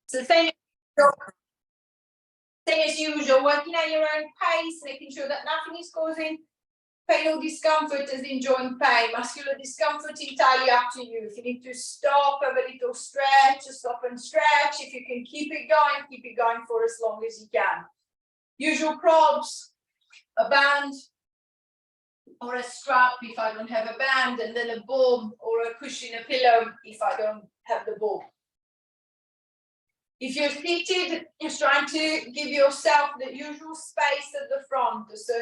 So same as usual, working at your own pace, making sure that nothing is causing pain or discomfort, as in joint pain. Muscular discomfort, entirely up to you. If you need to stop, have a little stretch, just stop and stretch. If you can keep it going for as long as you can. Usual props, a band or a strap if I don't have a band, and then a ball or a cushion, a pillow if I don't have the ball. If you're seated, just trying to give yourself the usual space at the front. So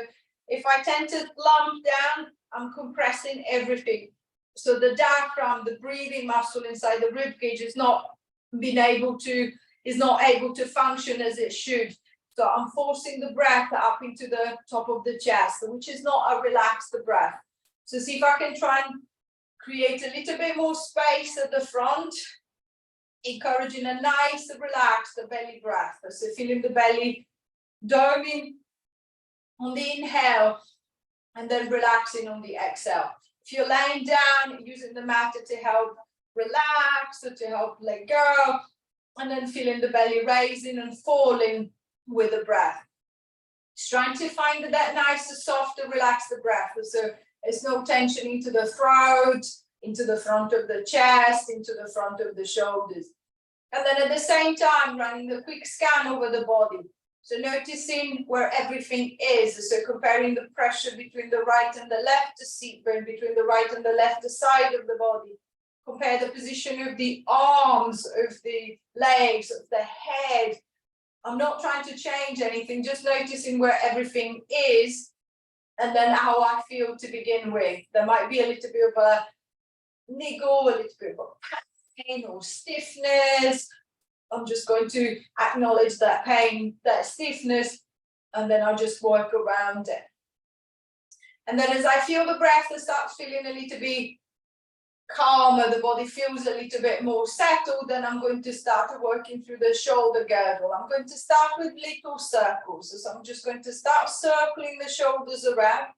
if I tend to plump down, I'm compressing everything. So the diaphragm, the breathing muscle inside the rib cage is not able to function as it should. So I'm forcing the breath up into the top of the chest, which is not a relaxed breath. So see if I can try and create a little bit more space at the front, encouraging a nice, relaxed belly breath. So feeling the belly doming on the inhale and then relaxing on the exhale. If you're laying down, using the mat to help relax or to help let go, and then feeling the belly raising and falling with the breath. Just trying to find that nice, soft, relaxed breath. So there's no tension into the throat, into the front of the chest, into the front of the shoulders. And then at the same time, running a quick scan over the body. So noticing where everything is. So comparing the pressure between the right and the left seat bone, between the right and the left side of the body. Compare the position of the arms, of the legs, of the head. I'm not trying to change anything, just noticing where everything is and then how I feel to begin with. There might be a little bit of a niggle, a little bit of a pain or stiffness. I'm just going to acknowledge that pain, that stiffness, and then I'll just work around it. And then as I feel the breath starts feeling a little bit calmer, the body feels a little bit more settled, then I'm going to start working through the shoulder girdle. I'm going to start with little circles. So I'm just going to start circling the shoulders around,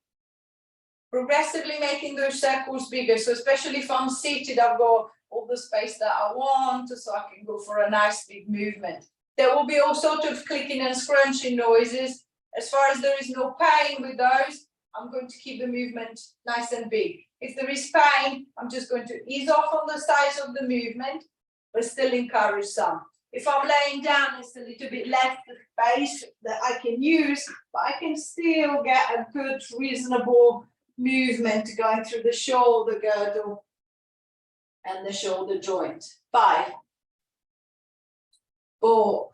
progressively making those circles bigger. So especially if I'm seated, I've got all the space that I want, so I can go for a nice big movement. There will be all sorts of clicking and scrunching noises. As far as there is no pain with those, I'm going to keep the movement nice and big. If there is pain, I'm just going to ease off on the size of the movement, but still encourage some. If I'm laying down, it's a little bit less space that I can use, but I can still get a good, reasonable movement going through the shoulder girdle and the shoulder joint. 5, 4,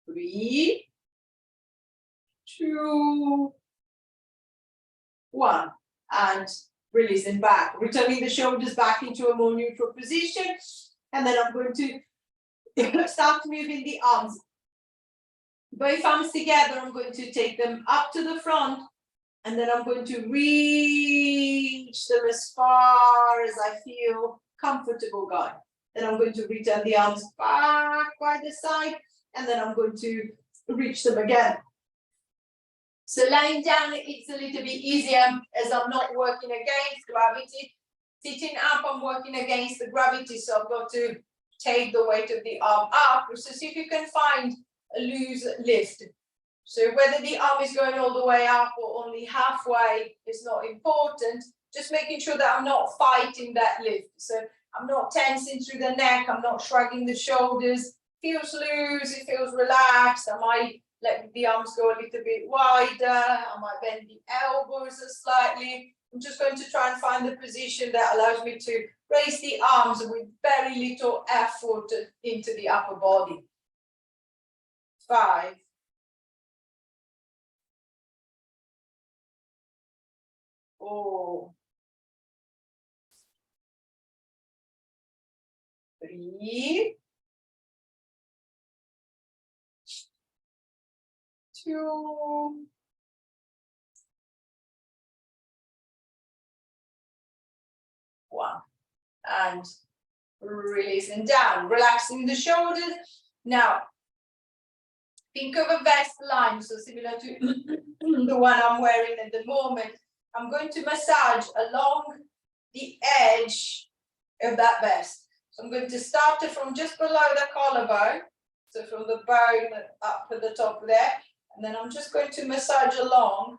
3, 2, 1. And releasing back, returning the shoulders back into a more neutral position. And then I'm going to start moving the arms. Both arms together, I'm going to take them up to the front. And then I'm going to reach them as far as I feel comfortable going. Then I'm going to return the arms back by the side. And then I'm going to reach them again. So lying down, it's a little bit easier as I'm not working against gravity. Sitting up, I'm working against the gravity. So I've got to take the weight of the arm up. So see if you can find a loose lift. So whether the arm is going all the way up or only halfway is not important. Just making sure that I'm not fighting that lift. So I'm not tensing through the neck. I'm not shrugging the shoulders. Feels loose. It feels relaxed. I might let the arms go a little bit wider. I might bend the elbows slightly. I'm just going to try and find the position that allows me to raise the arms with very little effort into the upper body. 5, 4, 3, 2, 1. And releasing down, relaxing the shoulders. Now, think of a vest line, so similar to the one I'm wearing at the moment. I'm going to massage along the edge of that vest. So I'm going to start it from just below the collarbone. So from the bone up at the top there. And then I'm just going to massage along,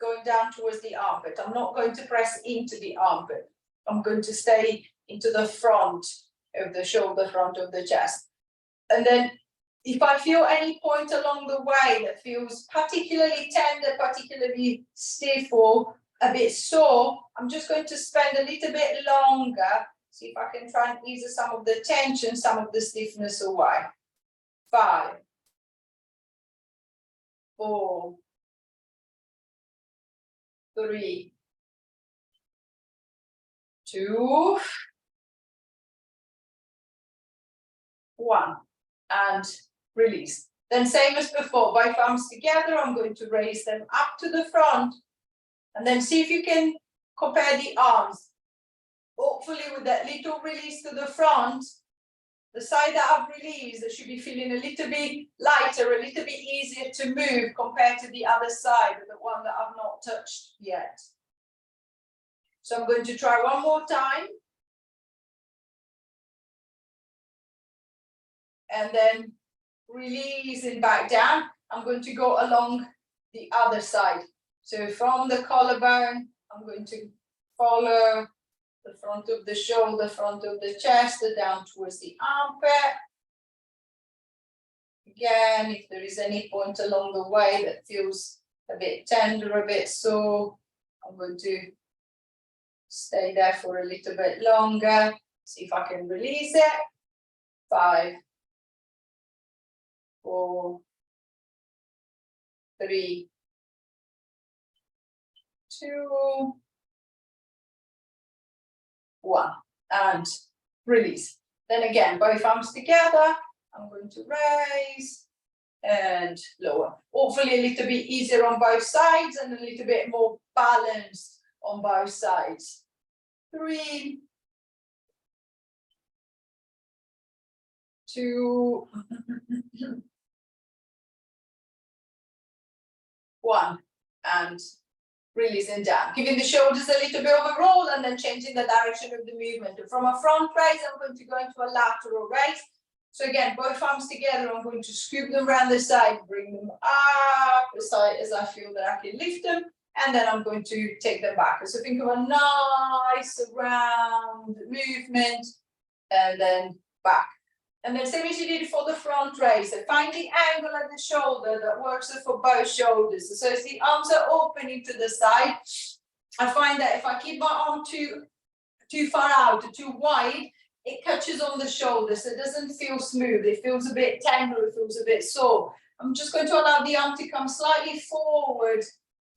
going down towards the armpit. I'm not going to press into the armpit. I'm going to stay into the front of the shoulder, front of the chest. And then if I feel any point along the way that feels particularly tender, particularly stiff or a bit sore, I'm just going to spend a little bit longer, see if I can try and ease some of the tension, some of the stiffness away. 5, 4, 3, 2, 1, and release. Then same as before, both arms together, I'm going to raise them up to the front, and then see if you can compare the arms. Hopefully with that little release to the front, the side that I've released, I should be feeling a little bit lighter, a little bit easier to move compared to the other side, the one that I've not touched yet. So I'm going to try one more time. And then releasing back down, I'm going to go along the other side. So from the collarbone, I'm going to follow the front of the shoulder, front of the chest, down towards the armpit. Again, if there is any point along the way that feels a bit tender, a bit sore, I'm going to stay there for a little bit longer, see if I can release it. 5, 4, 3, 2, 1, and release. Then again, both arms together. I'm going to raise and lower. Hopefully a little bit easier on both sides and a little bit more balanced on both sides. 3, 2, 1, and releasing down. Giving the shoulders a little bit of a roll and then changing the direction of the movement. From a front raise, I'm going to go into a lateral raise. So again, both arms together, I'm going to scoop them around the side, bring them up the side as I feel that I can lift them, and then I'm going to take them back. So think of a nice round movement, and then back. And then same as you did for the front raise, so find the angle at the shoulder that works for both shoulders. So as the arms are opening to the side, I find that if I keep my arm too far out or too wide, it catches on the shoulder, so it doesn't feel smooth. It feels a bit tender, it feels a bit sore. I'm just going to allow the arm to come slightly forward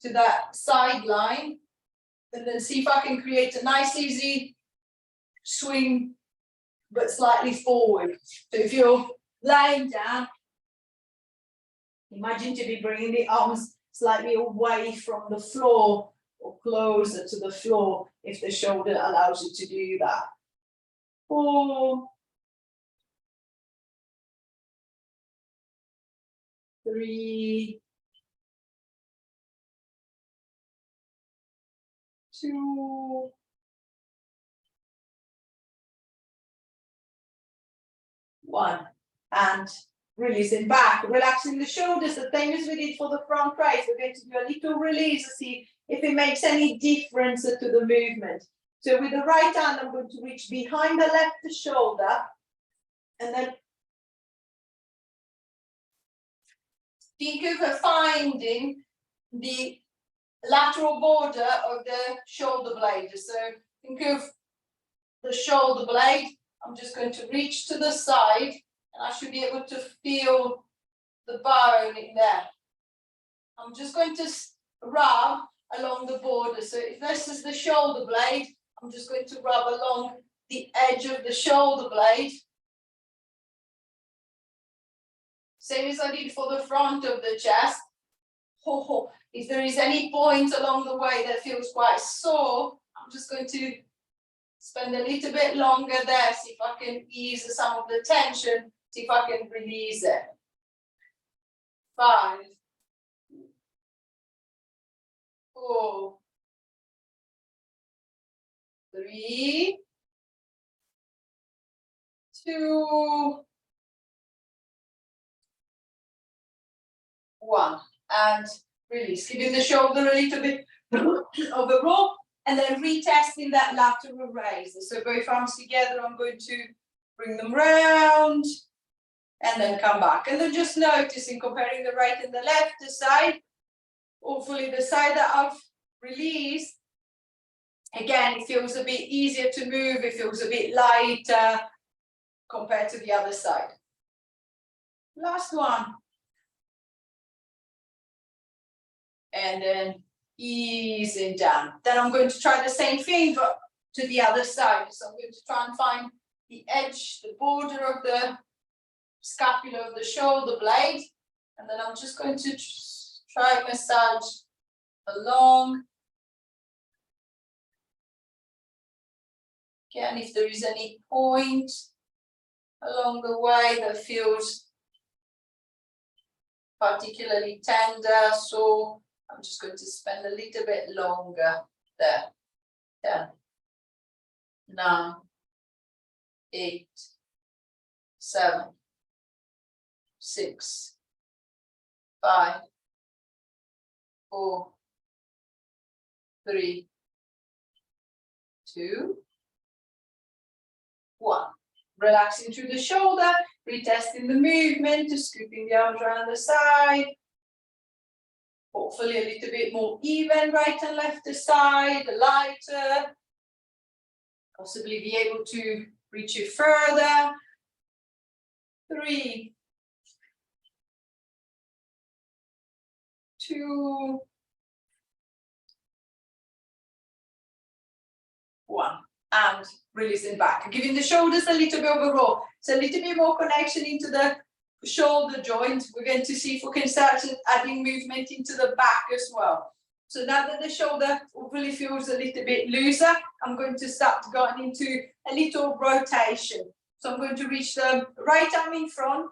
to that sideline, and then see if I can create a nice, easy swing, but slightly forward. So if you're lying down, imagine to be bringing the arms slightly away from the floor or closer to the floor if the shoulder allows you to do that. 4, 3, 2, 1, and releasing back, relaxing the shoulders, the same as we did for the front raise. We're going to do a little release to see if it makes any difference to the movement. So with the right hand, I'm going to reach behind the left shoulder, and then think of finding the lateral border of the shoulder blade. So think of the shoulder blade. I'm just going to reach to the side, and I should be able to feel the bone in there. I'm just going to rub along the border. So if this is the shoulder blade, I'm just going to rub along the edge of the shoulder blade. Same as I did for the front of the chest. If there is any point along the way that feels quite sore, I'm just going to spend a little bit longer there, see if I can ease some of the tension, see if I can release it. 5, 4, 3, 2, 1, and release. Giving the shoulder a little bit of a roll, and then retesting that lateral raise. So both arms together, I'm going to bring them round, and then come back. And then just noticing, comparing the right and the left side. Hopefully the side that I've released, again, it feels a bit easier to move, it feels a bit lighter compared to the other side. Last one. And then easing down. Then I'm going to try the same thing, but to the other side. So I'm going to try and find the edge, the border of the scapula of the shoulder blade. And then I'm just going to try massage along. Again, if there is any point along the way that feels particularly tender, so I'm just going to spend a little bit longer there. 10, 9, 8, 7, 6, 5, 4, 3, 2, 1. Relaxing through the shoulder, retesting the movement, just scooping the arms around the side. Hopefully a little bit more even, right and left side, lighter. Possibly be able to reach it further. 3, 2, 1. And releasing back, giving the shoulders a little bit of a roll. So a little bit more connection into the shoulder joint. We're going to see if we can start adding movement into the back as well. So now that the shoulder really feels a little bit looser, I'm going to start going into a little rotation. So I'm going to reach the right arm in front.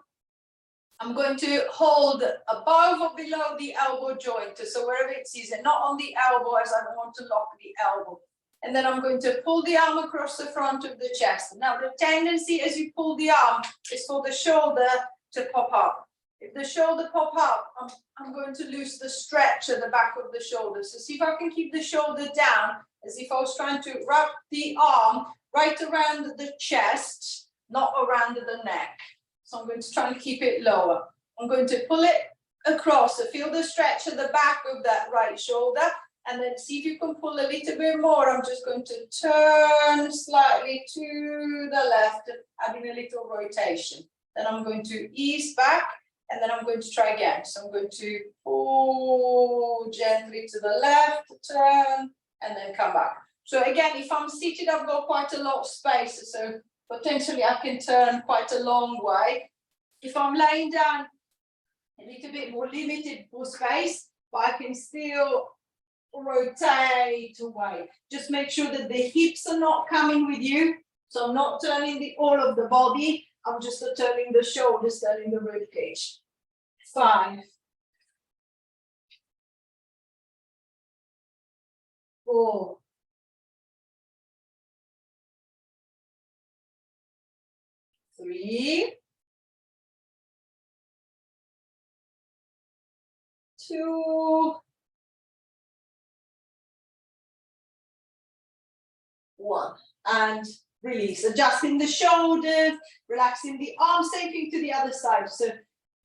I'm going to hold above or below the elbow joint. So wherever it is, and not on the elbow, as I don't want to lock the elbow. And then I'm going to pull the arm across the front of the chest. Now the tendency as you pull the arm is for the shoulder to pop up. If the shoulder pop up, I'm going to lose the stretch at the back of the shoulder. So see if I can keep the shoulder down as if I was trying to wrap the arm right around the chest, not around the neck. So I'm going to try and keep it lower. I'm going to pull it across. So feel the stretch at the back of that right shoulder. And then see if you can pull a little bit more. I'm just going to turn slightly to the left, adding a little rotation. Then I'm going to ease back, and then I'm going to try again. So I'm going to pull gently to the left, turn, and then come back. So again, if I'm seated, I've got quite a lot of space. So potentially I can turn quite a long way. If I'm laying down, a little bit more limited for space, but I can still rotate away. Just make sure that the hips are not coming with you. So I'm not turning the all of the body. I'm just turning the shoulders, turning the rib cage. 5, 4, 3, 2, 1, and release. Adjusting the shoulders, relaxing the arms, same thing to the other side. So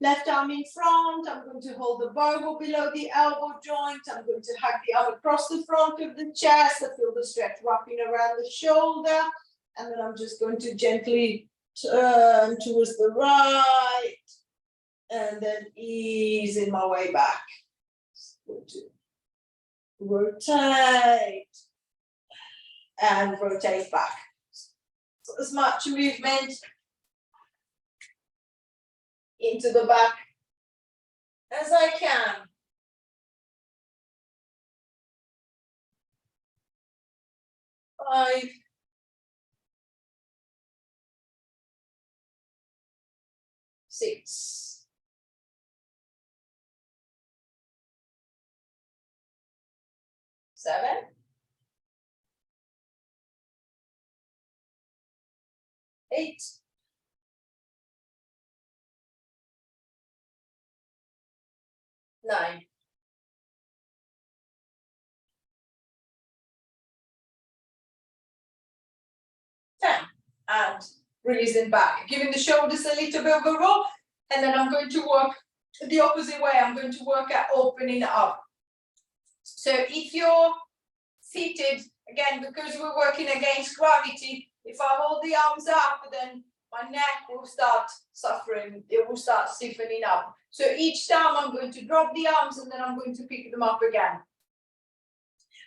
left arm in front, I'm going to hold the bow below the elbow joint. I'm going to hug the arm across the front of the chest. I feel the stretch wrapping around the shoulder. And then I'm just going to gently turn towards the right. And then easing my way back. Going to rotate. And rotate back. So as much movement into the back as I can. 5, 6, 7, 8, 9. 10. And releasing back, giving the shoulders a little bit of a roll, and then I'm going to work the opposite way. I'm going to work at opening up. So if you're seated, again, because we're working against gravity, if I hold the arms up, then my neck will start suffering, it will start stiffening up. So each time I'm going to drop the arms and then I'm going to pick them up again.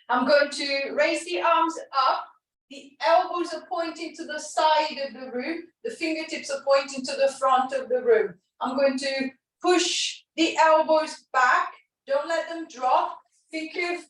I'm going to raise the arms up, the elbows are pointing to the side of the room, the fingertips are pointing to the front of the room. I'm going to push the elbows back, don't let them drop. Think of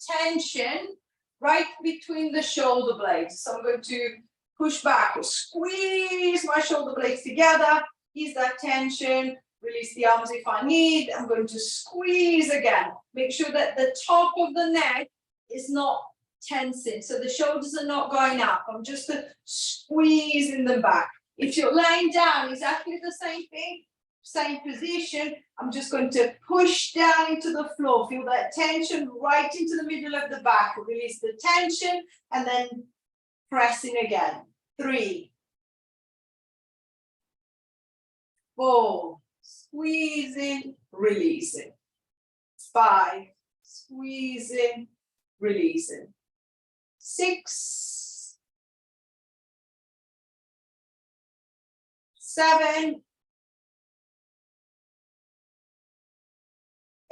tension right between the shoulder blades. So I'm going to push back, squeeze my shoulder blades together, ease that tension, release the arms if I need. I'm going to squeeze again. Make sure that the top of the neck is not tensing, so the shoulders are not going up. I'm just squeezing them back. If you're laying down, exactly the same thing, same position. I'm just going to push down into the floor. Feel that tension right into the middle of the back. Release the tension and then pressing again. 3, 4, squeezing, releasing. 5, squeezing, releasing. 6, 7,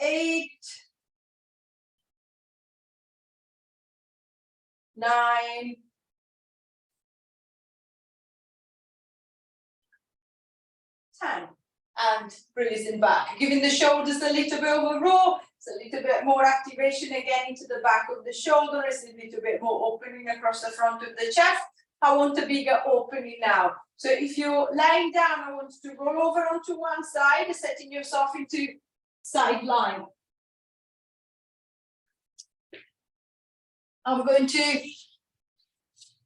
8, 9, 10. And releasing back, giving the shoulders a little bit of a roll. It's a little bit more activation again into the back of the shoulder. It's a little bit more opening across the front of the chest. I want a bigger opening now. So if you're lying down, I want you to roll over onto one side, setting yourself into side line. I'm going to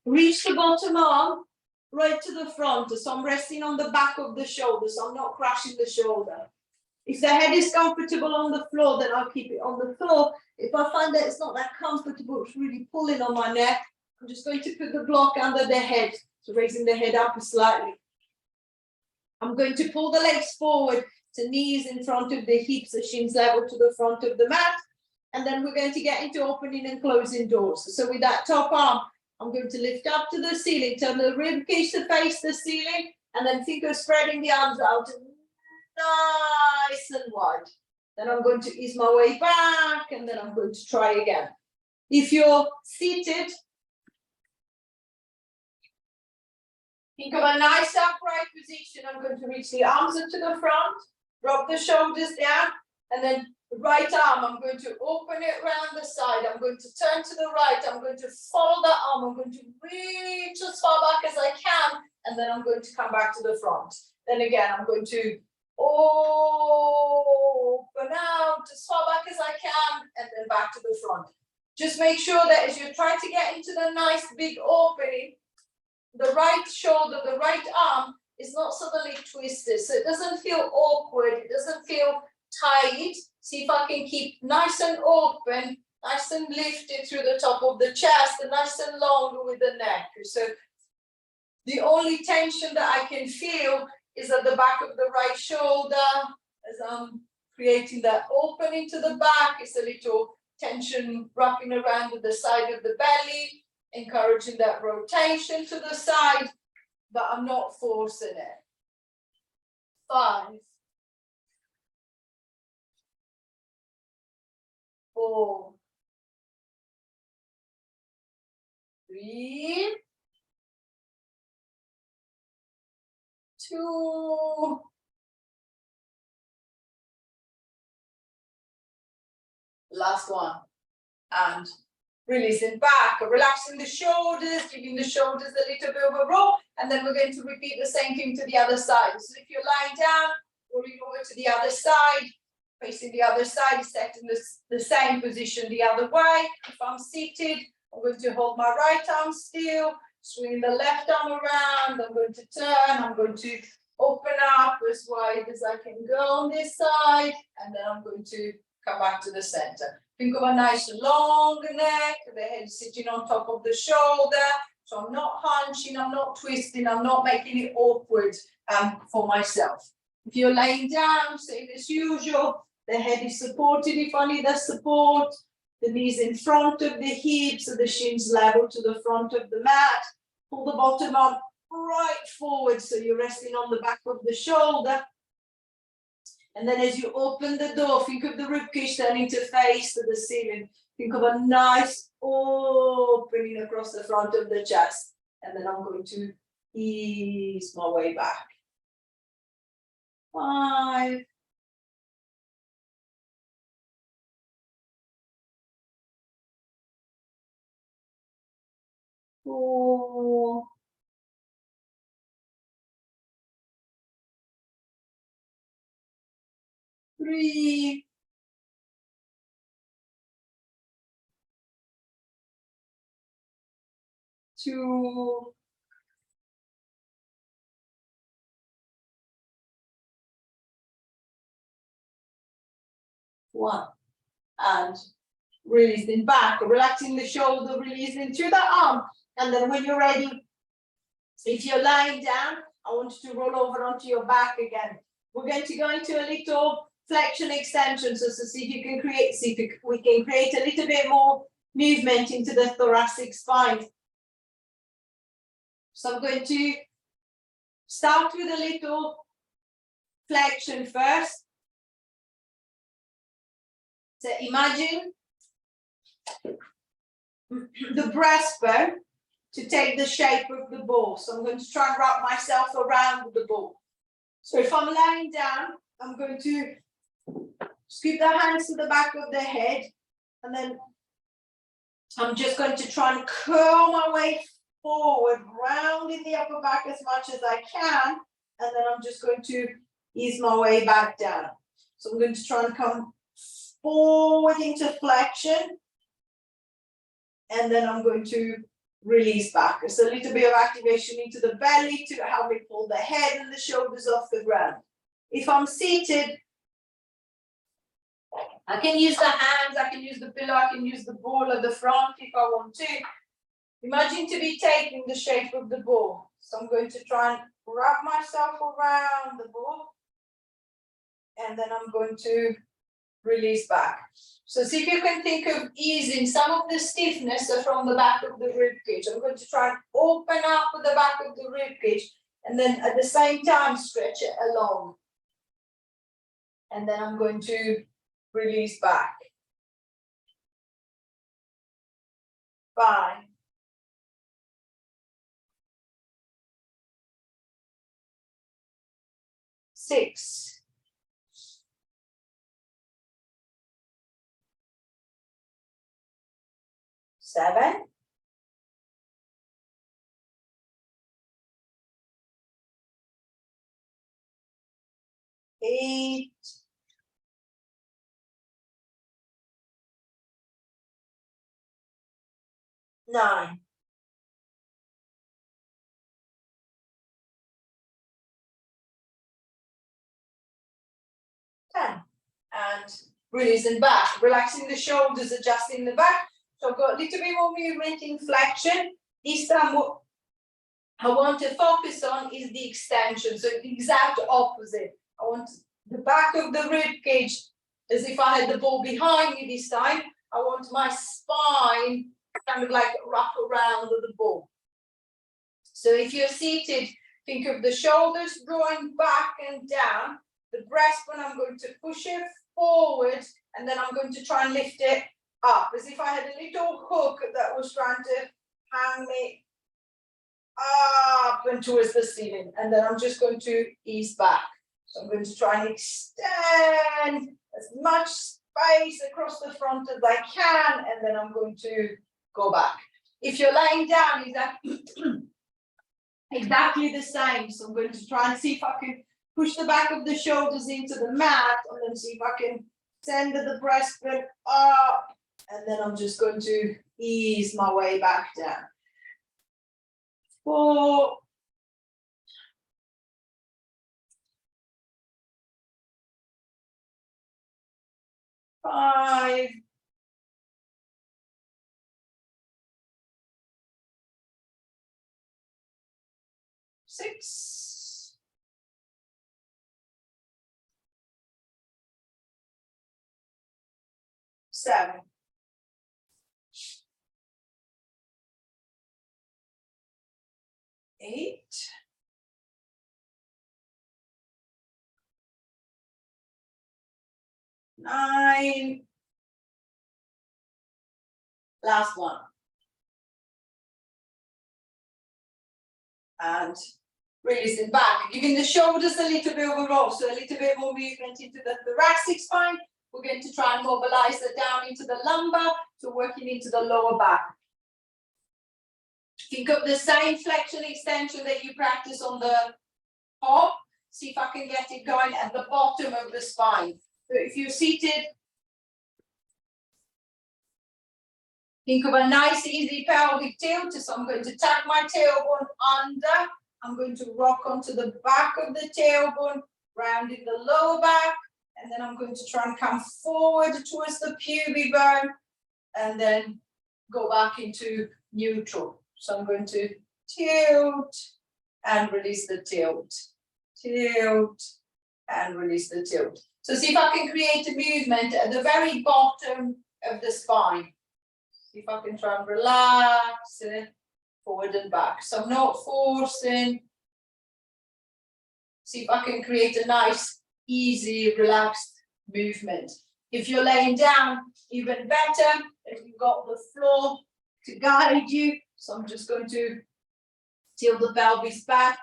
reach the bottom arm right to the front, so I'm resting on the back of the shoulder, so I'm not crashing the shoulder. If the head is comfortable on the floor, then I'll keep it on the floor. If I find that it's not that comfortable, it's really pulling on my neck, I'm just going to put the block under the head, so raising the head up slightly. I'm going to pull the legs forward, so knees in front of the hips, the shins level to the front of the mat, and then we're going to get into opening and closing doors. So with that top arm, I'm going to lift up to the ceiling, turn the rib cage to face the ceiling, and then think of spreading the arms out nice and wide. Then I'm going to ease my way back, and then I'm going to try again. If you're seated, think of a nice upright position. I'm going to reach the arms up to the front, drop the shoulders down, and then right arm, I'm going to open it around the side. I'm going to turn to the right. I'm going to follow the arm. I'm going to reach as far back as I can, and then I'm going to come back to the front. Then again, I'm going to open out as far back as I can, and then back to the front. Just make sure that as you're trying to get into the nice big opening, the right shoulder, the right arm is not suddenly twisted, so it doesn't feel awkward, it doesn't feel tight. See if I can keep nice and open, nice and lifted through the top of the chest, and nice and long with the neck. So the only tension that I can feel is at the back of the right shoulder as I'm creating that opening to the back. It's a little tension wrapping around the side of the belly, encouraging that rotation to the side, but I'm not forcing it. 5, 4, 3, 2, 1, and releasing back, relaxing the shoulders, giving the shoulders a little bit of a roll, and then we're going to repeat the same thing to the other side. So if you're lying down, rolling over to the other side, facing the other side, setting the same position the other way. If I'm seated, I'm going to hold my right arm still, swing the left arm around, I'm going to turn, I'm going to open up as wide as I can go on this side, and then I'm going to come back to the center. Think of a nice long neck, the head sitting on top of the shoulder. So I'm not hunching, I'm not twisting, I'm not making it awkward for myself. If you're laying down, same as usual, the head is supported if I need the support, the knees in front of the hips, so the shins level to the front of the mat. Pull the bottom arm right forward, so you're resting on the back of the shoulder. And then as you open the door, think of the ribcage turning to face to the ceiling. Think of a nice opening across the front of the chest. And then I'm going to ease my way back. 5. 4. 3. 2. 1. And releasing back, relaxing the shoulder, releasing through the arm. And then when you're ready, if you're lying down, I want you to roll over onto your back again. We're going to go into a little flexion extension. So see if you can create, we can create a little bit more movement into the thoracic spine. So I'm going to start with a little flexion first. So imagine the breastbone to take the shape of the ball. So I'm going to try and wrap myself around the ball. So if I'm lying down, I'm going to scoop the hands to the back of the head, and then I'm just going to try and curl my way forward, rounding the upper back as much as I can, and then I'm just going to ease my way back down. So I'm going to try and come forward into flexion, and then I'm going to release back. It's a little bit of activation into the belly to help me pull the head and the shoulders off the ground. If I'm seated, I can use the hands, I can use the pillow, I can use the ball at the front if I want to. Imagine to be taking the shape of the ball. So I'm going to try and wrap myself around the ball, and then I'm going to release back. So see if you can think of easing some of the stiffness from the back of the rib cage. I'm going to try and open up the back of the rib cage, and then at the same time stretch it along. And then I'm going to release back. 5. 6. 7. 8. 9. 10. And releasing back, relaxing the shoulders, adjusting the back. So I've got a little bit more movement in flexion. This time what I want to focus on is the extension. So the exact opposite. I want the back of the rib cage as if I had the ball behind me this time. I want my spine kind of like wrap around the ball. So if you're seated, think of the shoulders drawing back and down. The breastbone, I'm going to push it forward, and then I'm going to try and lift it up as if I had a little hook that was trying to hang me up and towards the ceiling. And then I'm just going to ease back. So I'm going to try and extend as much space across the front as I can, and then I'm going to go back. If you're laying down, exactly the same. So I'm going to try and see if I can push the back of the shoulders into the mat, and then see if I can send the breastbone up, and then I'm just going to ease my way back down. 4. 5, 6, 7, 8, 9, last one. And releasing back, giving the shoulders a little bit of a roll, so a little bit more movement into the thoracic spine. We're going to try and mobilize it down into the lumbar, so working into the lower back. Think of the same flexion extension that you practice on the hop. See if I can get it going at the bottom of the spine. So if you're seated, think of a nice easy pelvic tilt. So I'm going to tuck my tailbone under. I'm going to rock onto the back of the tailbone, rounding the lower back, and then I'm going to try and come forward towards the pubic bone, and then go back into neutral. So I'm going to tilt and release the tilt, tilt and release the tilt. So see if I can create a movement at the very bottom of the spine. See if I can try and relax it forward and back. So I'm not forcing. See if I can create a nice, easy, relaxed movement. If you're laying down, even better. If you've got the floor to guide you. So I'm just going to tilt the pelvis back,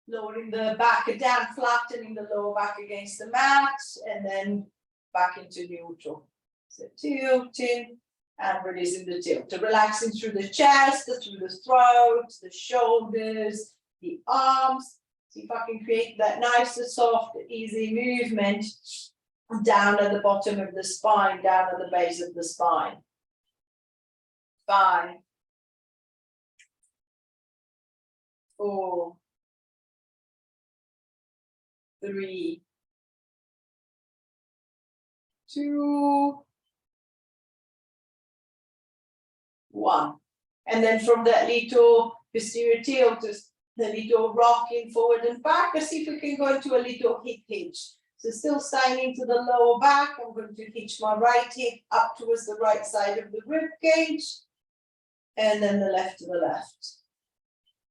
lowering the back down, flattening the lower back against the mat, and then back into neutral. So tilting and releasing the tilt. So relaxing through the chest, through the throat, the shoulders, the arms. See if I can create that nice, soft, easy movement down at the bottom of the spine, down at the base of the spine. 5, 4, 3, 2, 1. And then from that little posterior tilt, just the little rocking forward and back. Let's see if we can go into a little hip hinge. So still standing to the lower back, I'm going to hitch my right hip up towards the right side of the rib cage, and then the left to the left.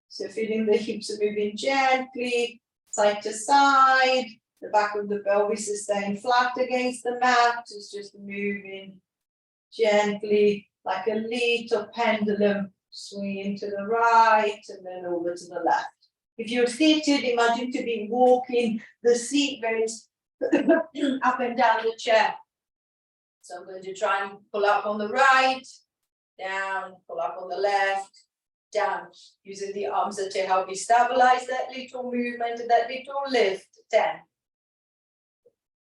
So feeling the hips are moving gently, side to side. The back of the pelvis is staying flat against the mat. It's just moving gently like a little pendulum, swinging to the right and then over to the left. If you're seated, imagine to be walking the seat base up and down the chair. So I'm going to try and pull up on the right, down, pull up on the left, down, using the arms to help me stabilize that little movement and that little lift. 10,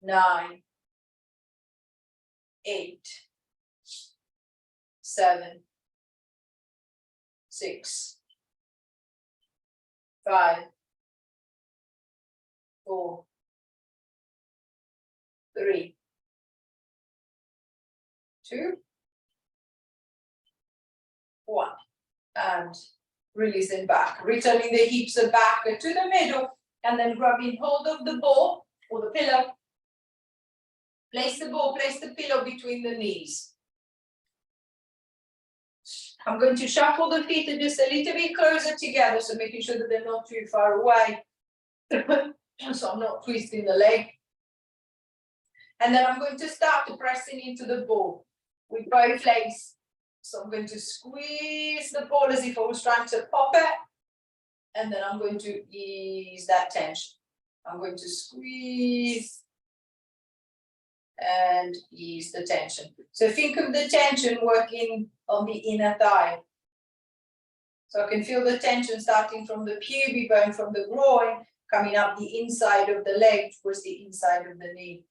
9, 8, 7, 6, 5, 4, 3, 2, 1. And releasing back, returning the hips back to the middle, and then grabbing hold of the ball or the pillow. Place the ball, place the pillow between the knees. I'm going to shuffle the feet just a little bit closer together, so making sure that they're not too far away. So I'm not twisting the leg. And then I'm going to start pressing into the ball with both legs. So I'm going to squeeze the ball as if I was trying to pop it. And then I'm going to ease that tension. I'm going to squeeze and ease the tension. So think of the tension working on the inner thigh. So I can feel the tension starting from the pubic bone, from the groin, coming up the inside of the leg towards the inside of the knee.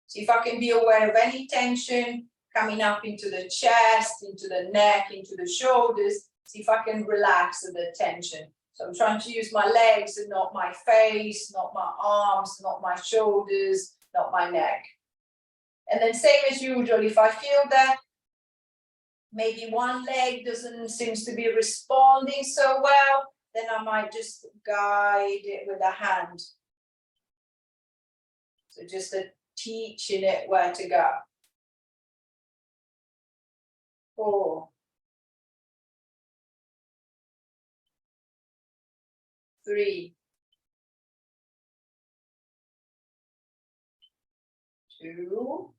See if I can be aware of any tension coming up into the chest, into the neck, into the shoulders. See if I can relax the tension. So I'm trying to use my legs and not my face, not my arms, not my shoulders, not my neck. And then same as usual, if I feel that maybe one leg seems to be responding so well, then I might just guide it with a hand. So just teaching it where to go. 4, 3, 2,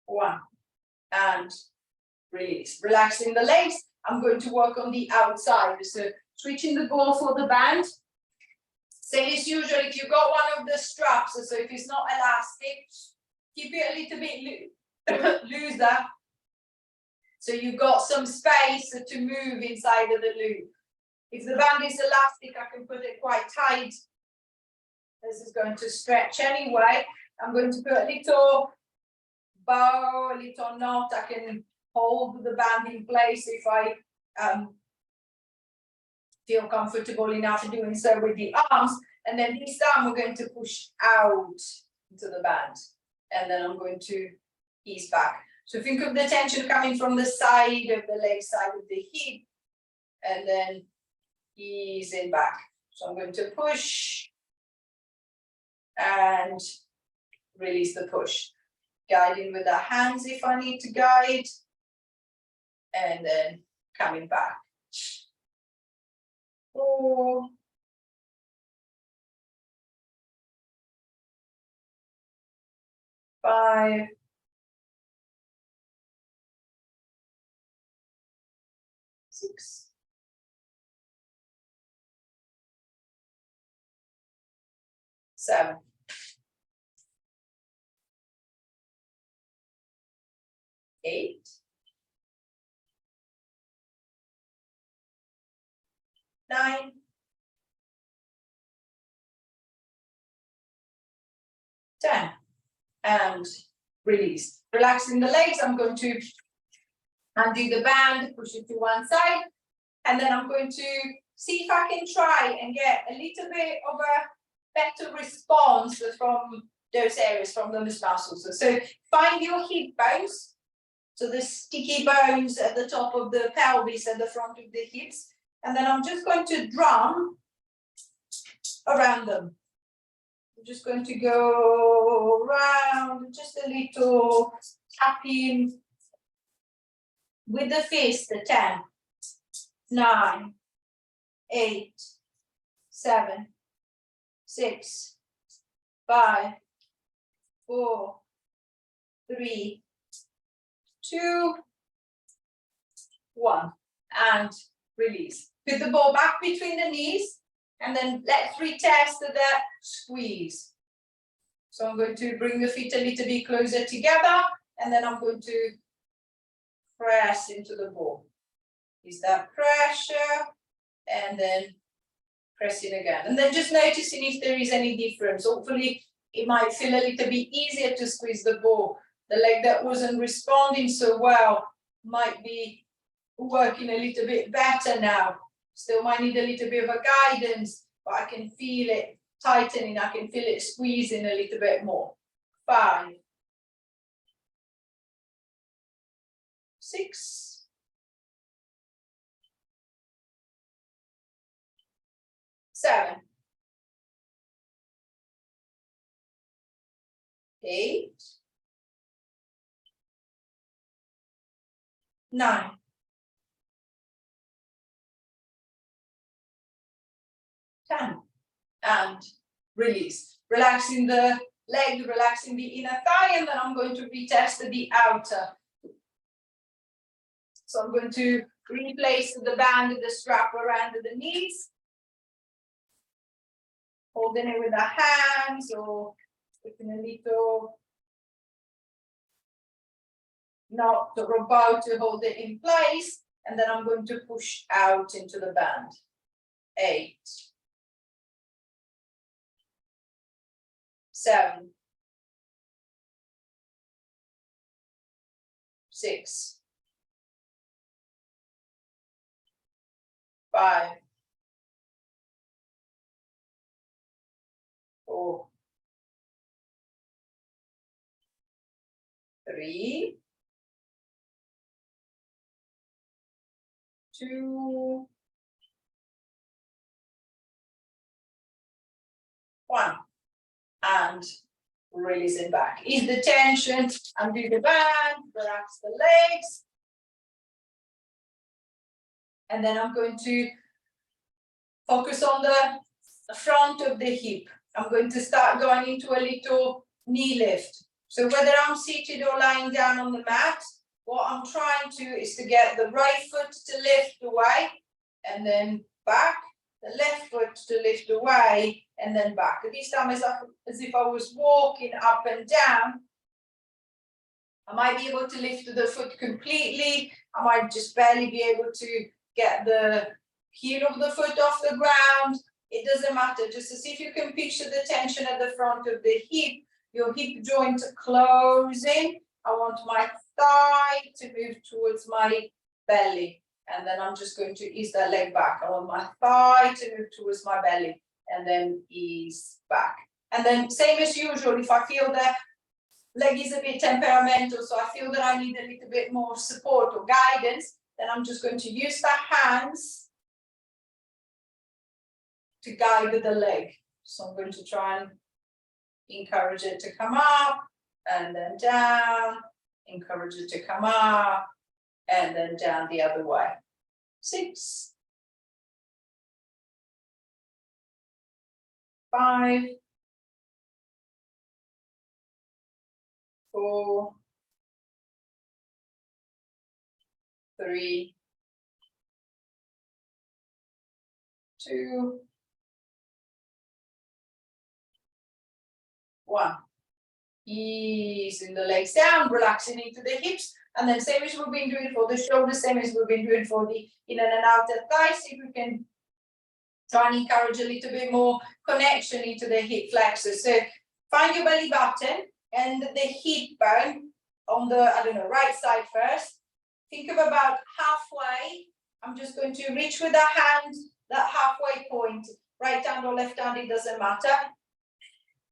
1, and release. Relaxing the legs. I'm going to work on the outside. So switching the ball for the band. Same as usual, if you've got one of the straps, so if it's not elastic, keep it a little bit looser. So you've got some space to move inside of the loop. If the band is elastic, I can put it quite tight. This is going to stretch anyway. I'm going to put a little bow, a little knot. I can hold the band in place if I feel comfortable enough doing so with the arms. And then this time we're going to push out into the band. And then I'm going to ease back. So think of the tension coming from the side of the leg, side of the hip, and then easing back. So I'm going to push and release the push. Guiding with the hands if I need to guide, and then coming back. 4, 5, 6, 7, 8, 9, 10, and release. Relaxing the legs, I'm going to undo the band, push it to one side, and then I'm going to see if I can try and get a little bit of a better response from those areas, from those muscles. So find your hip bones, so the sticky bones at the top of the pelvis and the front of the hips, and then I'm just going to drum around them. I'm just going to go around, just a little tapping with the fist. 10, 9, 8, 7, 6, 5, 4, 3, 2, 1, and release. Put the ball back between the knees, and then let's retest that squeeze. So I'm going to bring the feet a little bit closer together, and then I'm going to press into the ball. Is that pressure, and then pressing again. And then just noticing if there is any difference. Hopefully it might feel a little bit easier to squeeze the ball. The leg that wasn't responding so well might be working a little bit better now. Still might need a little bit of a guidance, but I can feel it tightening. I can feel it squeezing a little bit more. 5, 6, 7, 8, 9, 10, and release. Relaxing the leg, relaxing the inner thigh, and then I'm going to retest the outer. So I'm going to replace the band, the strap around the knees, holding it with the hands or putting a little knot or bow to hold it in place, and then I'm going to push out into the band. 8, 7, 6, 5, 4, 3, 2, 1, and release it back. Ease the tension, undo the band, relax the legs. And then I'm going to focus on the front of the hip. I'm going to start going into a little knee lift. So whether I'm seated or lying down on the mat, what I'm trying to is to get the right foot to lift away and then back, the left foot to lift away and then back. At this time, as if I was walking up and down. I might be able to lift the foot completely. I might just barely be able to get the heel of the foot off the ground. It doesn't matter. Just to see if you can picture the tension at the front of the hip, your hip joint closing. I want my thigh to move towards my belly. And then I'm just going to ease that leg back. I want my thigh to move towards my belly and then ease back. And then same as usual, if I feel that leg is a bit temperamental, so I feel that I need a little bit more support or guidance, then I'm just going to use the hands to guide the leg. So I'm going to try and encourage it to come up and then down, encourage it to come up and then down the other way. 6, 5, 4, 3, 2, 1. Easing the legs down, relaxing into the hips, and then same as we've been doing for the shoulders, same as we've been doing for the inner and outer thighs. See if we can try and encourage a little bit more connection into the hip flexors. So find your belly button and the hip bone on the, right side first. Think of about halfway. I'm just going to reach with the hand, that halfway point, right hand or left hand, it doesn't matter.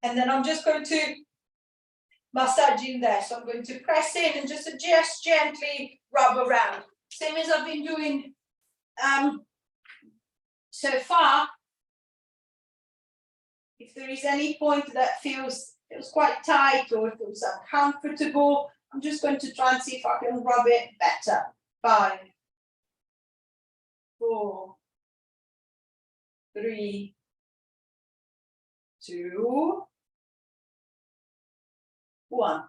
And then I'm just going to massage in there. So I'm going to press in and just gently rub around. Same as I've been doing so far. If there is any point that feels quite tight or feels uncomfortable, I'm just going to try and see if I can rub it better. 5, 4, 3, 2, 1,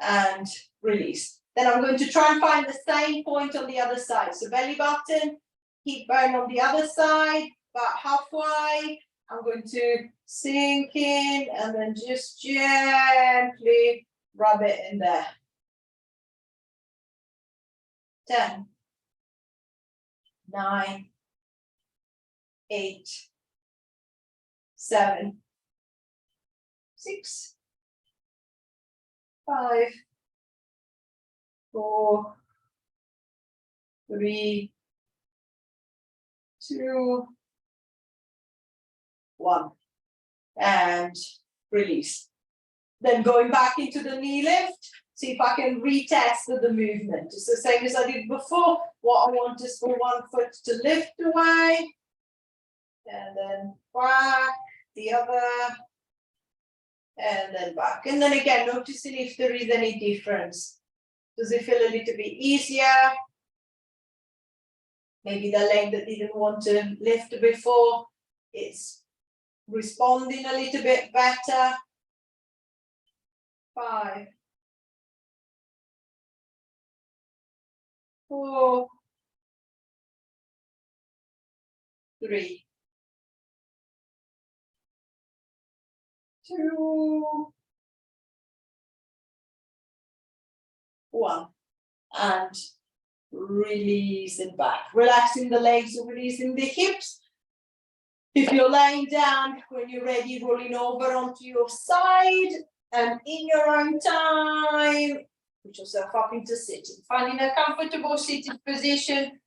and release. Then I'm going to try and find the same point on the other side. So belly button, hip bone on the other side, about halfway. I'm going to sink in and then just gently rub it in there. 10, 9, 8, 7, 6, 5, 4, 3, 2, 1, and release. Then going back into the knee lift, see if I can retest the movement. It's the same as I did before. What I want is for one foot to lift away, and then back, the other, and then back. And then again, noticing if there is any difference. Does it feel a little bit easier? Maybe the leg that didn't want to lift before, it's responding a little bit better. 5, 4, 3, 2, 1, and release it back. Relaxing the legs, releasing the hips. If you're lying down, when you're ready, rolling over onto your side, and in your own time, put yourself up into sitting. Finding a comfortable seated position,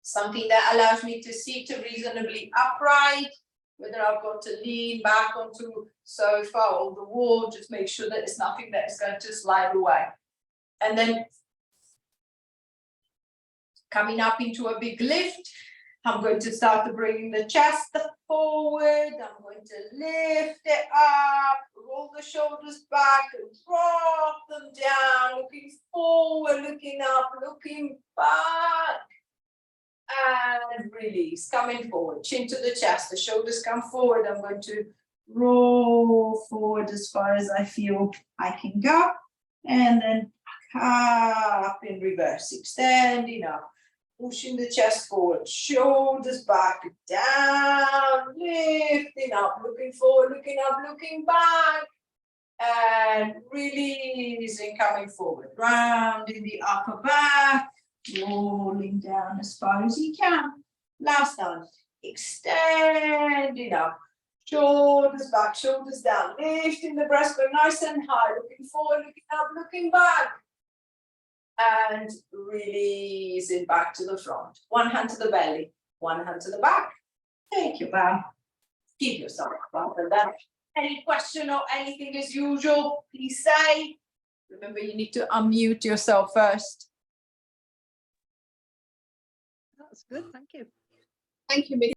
something that allows me to sit reasonably upright. whether I've got to lean back onto sofa or the wall, just make sure that it's nothing that is going to slide away. And then coming up into a big lift, I'm going to start to bring the chest forward. I'm going to lift it up, roll the shoulders back, and drop them down, looking forward, looking up, looking back. And release, coming forward, chin to the chest, the shoulders come forward. I'm going to roll forward as far as I feel I can go. And then up in reverse, extending up. Pushing the chest forward, shoulders back, down, lifting up, looking forward, looking up, looking back, and releasing, coming forward, rounding the upper back, rolling down as far as you can. Last time, extending up, shoulders back, shoulders down, lifting the breastbone nice and high, looking forward, looking up, looking back. And releasing back to the front. One hand to the belly, one hand to the back. Take your bow. Give yourself a bump and down. Any question or anything as usual, please say. Remember, you need to unmute yourself first. That's good, thank you. Thank you, Miss.